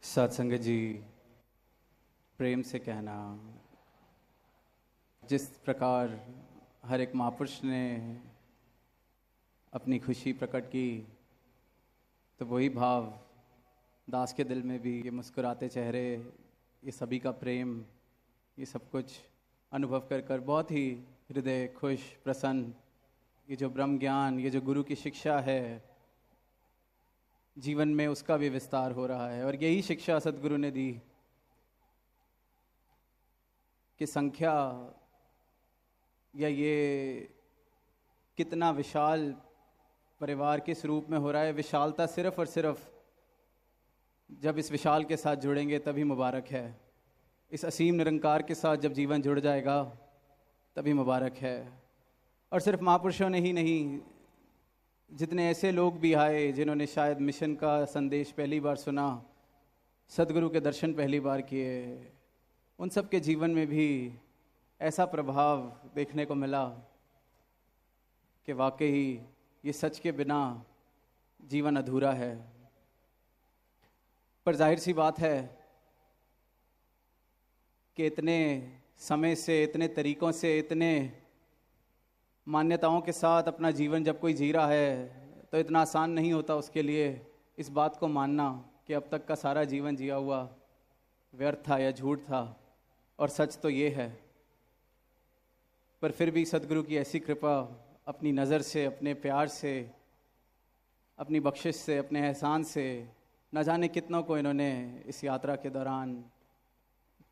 सत्संग जी, प्रेम से कहना, जिस प्रकार हर एक महापुरुष ने अपनी खुशी प्रकट की, तो वही भाव दास के दिल में भी, ये मुस्कुराते चेहरे, ये सभी का प्रेम, ये सब कुछ अनुभव कर कर बहुत ही हृदय खुश प्रसन्न। ये जो ब्रह्म ज्ञान, ये जो गुरु की शिक्षा है, जीवन में उसका भी विस्तार हो रहा है। और यही शिक्षा सद्गुरु ने दी कि संख्या या ये कितना विशाल परिवार किस रूप में हो रहा है, विशालता सिर्फ और सिर्फ जब इस विशाल के साथ जुड़ेंगे तभी मुबारक है। इस असीम निरंकार के साथ जब जीवन जुड़ जाएगा तभी मुबारक है। और सिर्फ महापुरुषों ने ही नहीं, जितने ऐसे लोग भी आए जिन्होंने शायद मिशन का संदेश पहली बार सुना, सद्गुरु के दर्शन पहली बार किए, उन सब के जीवन में भी ऐसा प्रभाव देखने को मिला कि वाकई ये सच के बिना जीवन अधूरा है। पर जाहिर सी बात है कि इतने समय से, इतने तरीक़ों से, इतने मान्यताओं के साथ अपना जीवन जब कोई जी रहा है तो इतना आसान नहीं होता उसके लिए इस बात को मानना कि अब तक का सारा जीवन जिया हुआ व्यर्थ था या झूठ था। और सच तो ये है। पर फिर भी सद्गुरु की ऐसी कृपा, अपनी नज़र से, अपने प्यार से, अपनी बख्शिश से, अपने एहसान से, न जाने कितनों को इन्होंने इस यात्रा के दौरान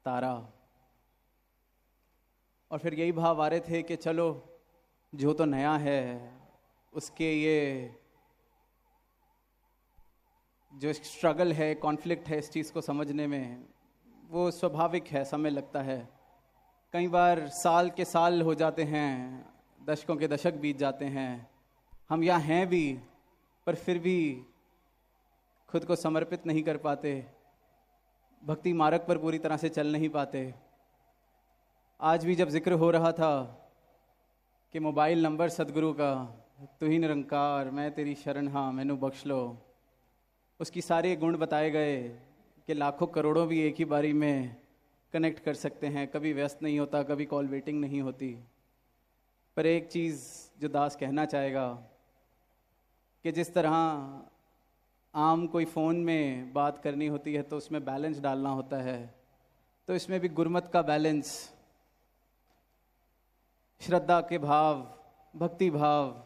तारा। और फिर यही भाव आ रहे थे कि चलो जो तो नया है उसके ये जो स्ट्रगल है, कॉन्फ्लिक्ट है, इस चीज़ को समझने में वो स्वाभाविक है, समय लगता है। कई बार साल के साल हो जाते हैं, दशकों के दशक बीत जाते हैं, हम यहाँ हैं भी पर फिर भी खुद को समर्पित नहीं कर पाते, भक्ति मार्ग पर पूरी तरह से चल नहीं पाते। आज भी जब जिक्र हो रहा था कि मोबाइल नंबर सद्गुरु का, तू ही निरंकार मैं तेरी शरण हाँ मैनू बख्श लो, उसकी सारे गुण बताए गए कि लाखों करोड़ों भी एक ही बारी में कनेक्ट कर सकते हैं, कभी व्यस्त नहीं होता, कभी कॉल वेटिंग नहीं होती। पर एक चीज़ जो दास कहना चाहेगा कि जिस तरह आम कोई फ़ोन में बात करनी होती है तो उसमें बैलेंस डालना होता है, तो इसमें भी गुरमत का बैलेंस, श्रद्धा के भाव, भक्ति भाव,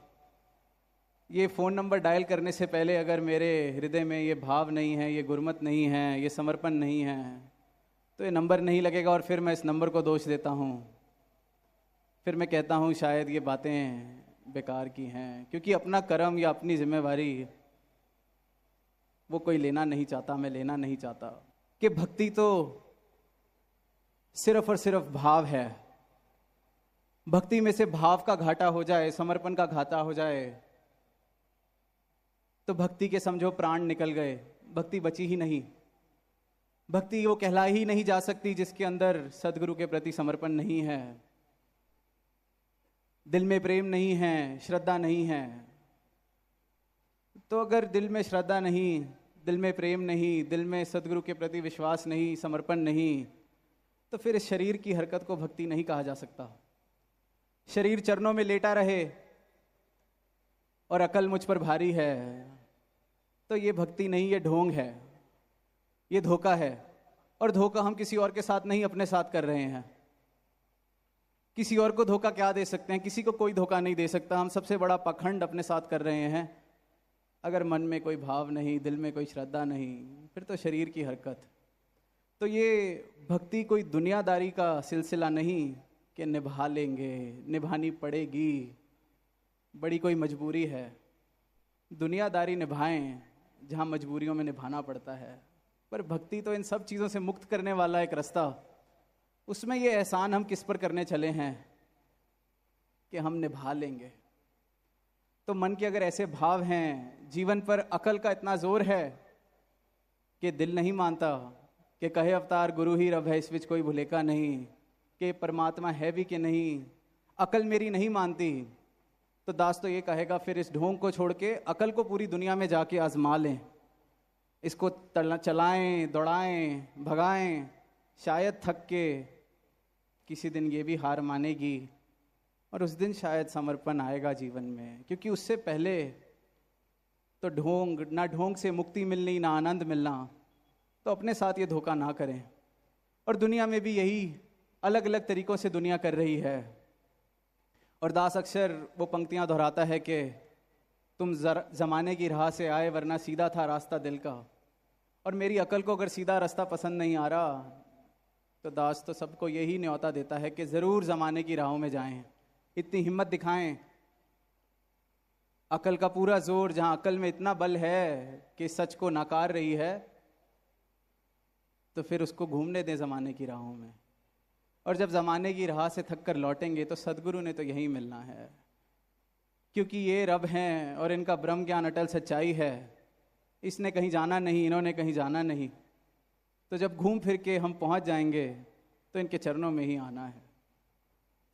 ये फ़ोन नंबर डायल करने से पहले अगर मेरे हृदय में ये भाव नहीं है, ये गुरमत नहीं है, ये समर्पण नहीं है, तो ये नंबर नहीं लगेगा। और फिर मैं इस नंबर को दोष देता हूँ, फिर मैं कहता हूँ शायद ये बातें बेकार की हैं, क्योंकि अपना कर्म या अपनी जिम्मेवारी वो कोई लेना नहीं चाहता, मैं लेना नहीं चाहता। कि भक्ति तो सिर्फ और सिर्फ भाव है। भक्ति में से भाव का घाटा हो जाए, समर्पण का घाटा हो जाए, तो भक्ति के समझो प्राण निकल गए, भक्ति बची ही नहीं। भक्ति वो कहला ही नहीं जा सकती जिसके अंदर सद्गुरु के प्रति समर्पण नहीं है, दिल में प्रेम नहीं है, श्रद्धा नहीं है। तो अगर दिल में श्रद्धा नहीं, दिल में प्रेम नहीं, दिल में सद्गुरु के प्रति विश्वास नहीं, समर्पण नहीं, तो फिर इस शरीर की हरकत को भक्ति नहीं कहा जा सकता। शरीर चरणों में लेटा रहे और अकल मुझ पर भारी है, तो ये भक्ति नहीं, ये ढोंग है, ये धोखा है। और धोखा हम किसी और के साथ नहीं, अपने साथ कर रहे हैं। किसी और को धोखा क्या दे सकते हैं? किसी को कोई धोखा नहीं दे सकता। हम सबसे बड़ा पाखंड अपने साथ कर रहे हैं। अगर मन में कोई भाव नहीं, दिल में कोई श्रद्धा नहीं, फिर तो शरीर की हरकत। तो ये भक्ति कोई दुनियादारी का सिलसिला नहीं कि निभा लेंगे, निभानी पड़ेगी, बड़ी कोई मजबूरी है। दुनियादारी निभाएं जहाँ मजबूरियों में निभाना पड़ता है। पर भक्ति तो इन सब चीज़ों से मुक्त करने वाला एक रास्ता, उसमें ये एहसान हम किस पर करने चले हैं कि हम निभा लेंगे। तो मन के अगर ऐसे भाव हैं, जीवन पर अकल का इतना जोर है कि दिल नहीं मानता कि कहे अवतार गुरु ही रब है, इस विच कोई भुलेखा नहीं, कि परमात्मा है भी कि नहीं, अकल मेरी नहीं मानती, तो दास तो ये कहेगा फिर इस ढोंग को छोड़ के अकल को पूरी दुनिया में जाके आजमा लें। इसको चलाएं, दौड़ाएं, भगाएं, शायद थक के किसी दिन ये भी हार मानेगी और उस दिन शायद समर्पण आएगा जीवन में। क्योंकि उससे पहले तो ना ढोंग से मुक्ति मिलनी, ना आनंद मिलना। तो अपने साथ ये धोखा ना करें। और दुनिया में भी यही अलग अलग तरीक़ों से दुनिया कर रही है। और दास अक्सर वो पंक्तियाँ दोहराता है कि तुम ज़माने की राह से आए वरना सीधा था रास्ता दिल का। और मेरी अकल को अगर सीधा रास्ता पसंद नहीं आ रहा तो दास तो सबको यही न्योता देता है कि ज़रूर ज़माने की राहों में जाएं, इतनी हिम्मत दिखाएं। अकल का पूरा जोर, जहाँ अकल में इतना बल है कि सच को नकार रही है, तो फिर उसको घूमने दें ज़माने की राहों में। और जब ज़माने की राह से थक कर लौटेंगे तो सदगुरु ने तो यही मिलना है। क्योंकि ये रब हैं और इनका ब्रह्म ज्ञान अटल सच्चाई है। इसने कहीं जाना नहीं, इन्होंने कहीं जाना नहीं। तो जब घूम फिर के हम पहुंच जाएंगे तो इनके चरणों में ही आना है।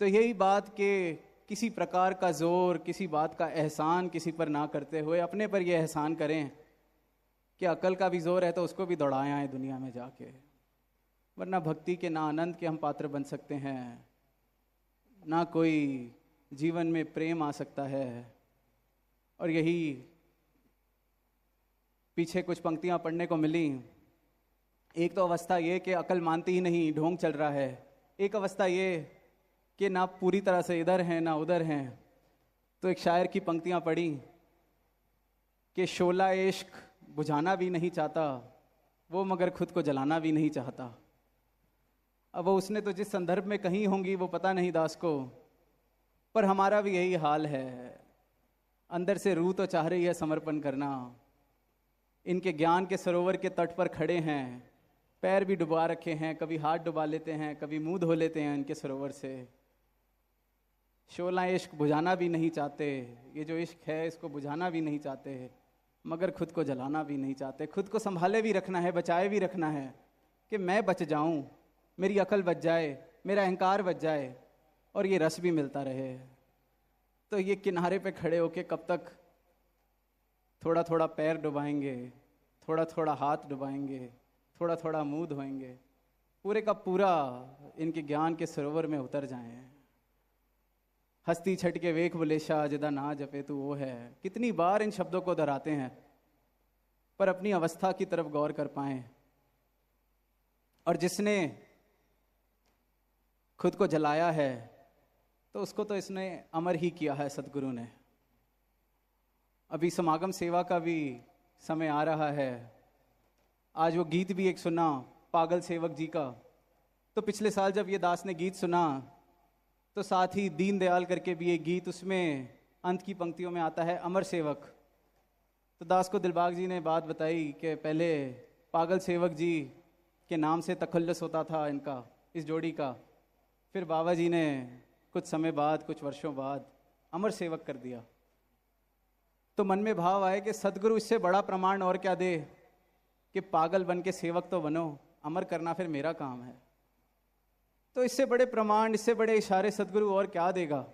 तो यही बात कि किसी प्रकार का जोर, किसी बात का एहसान किसी पर ना करते हुए अपने पर यह एहसान करें कि अकल का भी जोर है तो उसको भी दौड़ाएं आए दुनिया में जाके। वरना भक्ति के ना आनंद के हम पात्र बन सकते हैं, ना कोई जीवन में प्रेम आ सकता है। और यही पीछे कुछ पंक्तियां पढ़ने को मिली। एक तो अवस्था ये कि अकल मानती ही नहीं, ढोंग चल रहा है। एक अवस्था ये कि ना पूरी तरह से इधर हैं ना उधर हैं। तो एक शायर की पंक्तियां पढ़ी कि शोला इश्क बुझाना भी नहीं चाहता वो, मगर खुद को जलाना भी नहीं चाहता। अब वो उसने तो जिस संदर्भ में कही होंगी वो पता नहीं दास को, पर हमारा भी यही हाल है। अंदर से रूह तो चाह रही है समर्पण करना। इनके ज्ञान के सरोवर के तट पर खड़े हैं, पैर भी डुबा रखे हैं, कभी हाथ डुबा लेते हैं, कभी मुंह धो लेते हैं इनके सरोवर से। शोला इश्क बुझाना भी नहीं चाहते, ये जो इश्क है इसको बुझाना भी नहीं चाहते, मगर खुद को जलाना भी नहीं चाहते। खुद को संभाले भी रखना है, बचाए भी रखना है कि मैं बच जाऊं, मेरी अकल बच जाए, मेरा अहंकार बच जाए और ये रस भी मिलता रहे। तो ये किनारे पे खड़े होके कब तक थोड़ा थोड़ा पैर डुबाएंगे, थोड़ा थोड़ा हाथ डुबाएंगे, थोड़ा थोड़ा मुंह धोएंगे, पूरे का पूरा इनके ज्ञान के सरोवर में उतर जाएं। हस्ती छट के वेख बुलेशा जिदा ना जपे तू वो है। कितनी बार इन शब्दों को दोहराते हैं, पर अपनी अवस्था की तरफ गौर कर पाएं। और जिसने खुद को जलाया है तो उसको तो इसने अमर ही किया है सदगुरु ने। अभी समागम सेवा का भी समय आ रहा है। आज वो गीत भी एक सुना पागल सेवक जी का। तो पिछले साल जब ये दास ने गीत सुना तो साथ ही दीनदयाल करके भी एक गीत, उसमें अंत की पंक्तियों में आता है अमर सेवक। तो दास को दिलबाग जी ने बात बताई कि पहले पागल सेवक जी के नाम से तखल्लुस होता था इनका, इस जोड़ी का। फिर बाबा जी ने कुछ समय बाद, कुछ वर्षों बाद अमर सेवक कर दिया। तो मन में भाव आए कि सदगुरु इससे बड़ा प्रमाण और क्या दे कि पागल बन के सेवक तो बनो, अमर करना फिर मेरा काम है। तो इससे बड़े प्रमाण, इससे बड़े इशारे सदगुरु और क्या देगा।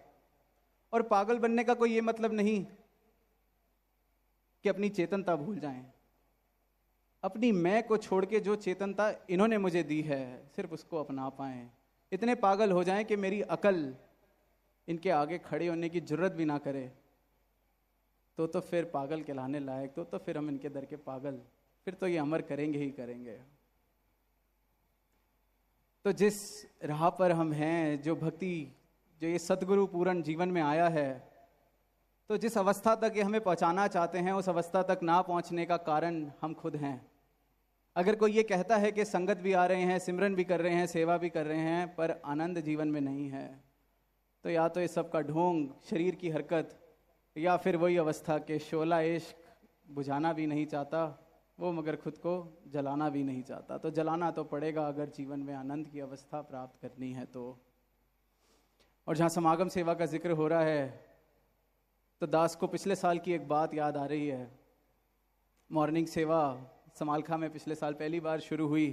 और पागल बनने का कोई ये मतलब नहीं कि अपनी चेतनता भूल जाएं। अपनी मैं को छोड़ के जो चेतनता इन्होंने मुझे दी है सिर्फ उसको अपना पाएं। इतने पागल हो जाएं कि मेरी अकल इनके आगे खड़े होने की जरूरत भी ना करे। तो फिर पागल कहलाने लायक, तो फिर हम इनके दर के पागल, फिर तो ये अमर करेंगे ही करेंगे। तो जिस राह पर हम हैं, जो भक्ति, जो ये सतगुरु पूर्ण जीवन में आया है, तो जिस अवस्था तक ये हमें पहुंचाना चाहते हैं उस अवस्था तक ना पहुंचने का कारण हम खुद हैं। अगर कोई ये कहता है कि संगत भी आ रहे हैं, सिमरन भी कर रहे हैं, सेवा भी कर रहे हैं, पर आनंद जीवन में नहीं है, तो या तो ये सब का ढोंग, शरीर की हरकत, या फिर वही अवस्था के शोला इश्क बुझाना भी नहीं चाहता वो, मगर खुद को जलाना भी नहीं चाहता। तो जलाना तो पड़ेगा अगर जीवन में आनंद की अवस्था प्राप्त करनी है तो। और जहाँ समागम सेवा का जिक्र हो रहा है तो दास को पिछले साल की एक बात याद आ रही है। मॉर्निंग सेवा समालखा में पिछले साल पहली बार शुरू हुई,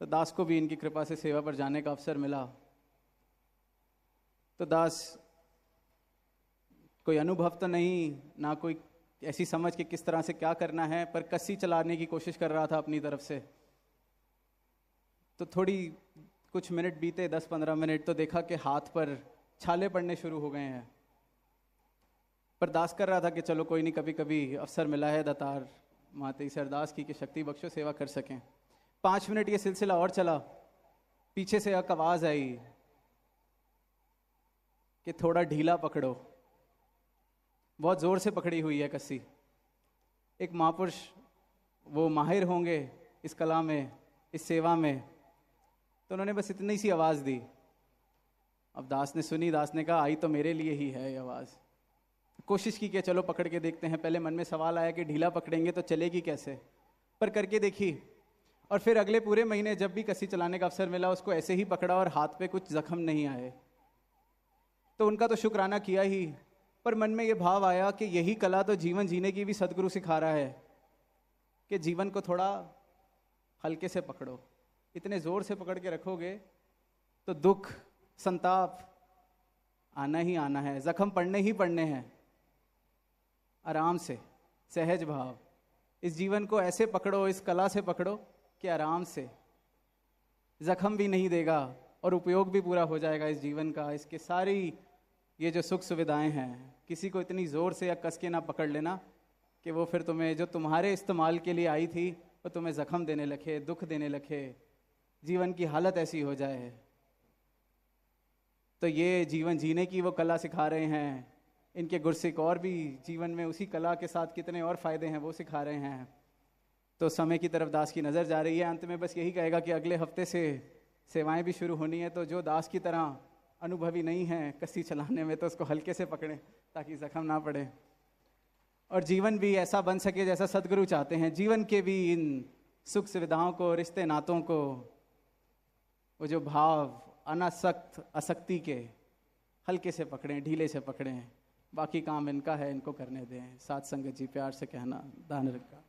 तो दास को भी इनकी कृपा से सेवा पर जाने का अवसर मिला। तो दास कोई अनुभव तो नहीं, ना कोई ऐसी समझ कि किस तरह से क्या करना है, पर कस्सी चलाने की कोशिश कर रहा था अपनी तरफ से। तो थोड़ी कुछ मिनट बीते, 10-15 मिनट, तो देखा कि हाथ पर छाले पड़ने शुरू हो गए हैं। बर्दाश्त कर रहा था कि चलो कोई नहीं, कभी कभी अवसर मिला है दातार माते ईस अरदास की कि शक्ति बख्शो सेवा कर सकें। 5 मिनट ये सिलसिला और चला। पीछे से एक आवाज आई कि थोड़ा ढीला पकड़ो। बहुत जोर से पकड़ी हुई है कस्सी। एक महापुरुष, वो माहिर होंगे इस कला में, इस सेवा में, तो उन्होंने बस इतनी सी आवाज दी। अब दास ने सुनी, दास ने कहा आई तो मेरे लिए ही है ये आवाज। कोशिश की कि चलो पकड़ के देखते हैं। पहले मन में सवाल आया कि ढीला पकड़ेंगे तो चलेगी कैसे, पर करके देखी। और फिर अगले पूरे महीने जब भी कस्सी चलाने का अवसर मिला, उसको ऐसे ही पकड़ा और हाथ पे कुछ जख्म नहीं आए। तो उनका तो शुक्राना किया ही, पर मन में ये भाव आया कि यही कला तो जीवन जीने की भी सदगुरु सिखा रहा है कि जीवन को थोड़ा हल्के से पकड़ो। इतने जोर से पकड़ के रखोगे तो दुख, संताप आना ही आना है, जख्म पड़ने ही पड़ने हैं। आराम से, सहज भाव, इस जीवन को ऐसे पकड़ो, इस कला से पकड़ो कि आराम से, जख्म भी नहीं देगा और उपयोग भी पूरा हो जाएगा इस जीवन का। इसके सारी ये जो सुख सुविधाएं हैं, किसी को इतनी जोर से या कस के ना पकड़ लेना कि वो फिर तुम्हें, जो तुम्हारे इस्तेमाल के लिए आई थी, वो तुम्हें जख्म देने लगे, दुख देने लगे, जीवन की हालत ऐसी हो जाए। तो ये जीवन जीने की वो कला सिखा रहे हैं। इनके गुरसिक और भी जीवन में उसी कला के साथ कितने और फायदे हैं वो सिखा रहे हैं। तो समय की तरफ दास की नज़र जा रही है। अंत में बस यही कहेगा कि अगले हफ्ते से सेवाएं भी शुरू होनी है। तो जो दास की तरह अनुभवी नहीं है कस्सी चलाने में, तो उसको हल्के से पकड़ें ताकि जख्म ना पड़े, और जीवन भी ऐसा बन सके जैसा सदगुरु चाहते हैं। जीवन के भी इन सुख सुविधाओं को, रिश्ते नातों को, वो जो भाव अनासक्त आसक्ति के, हल्के से पकड़ें, ढीले से पकड़ें। बाकी काम इनका है, इनको करने दें। साथ संगत जी प्यार से कहना, दान रखा।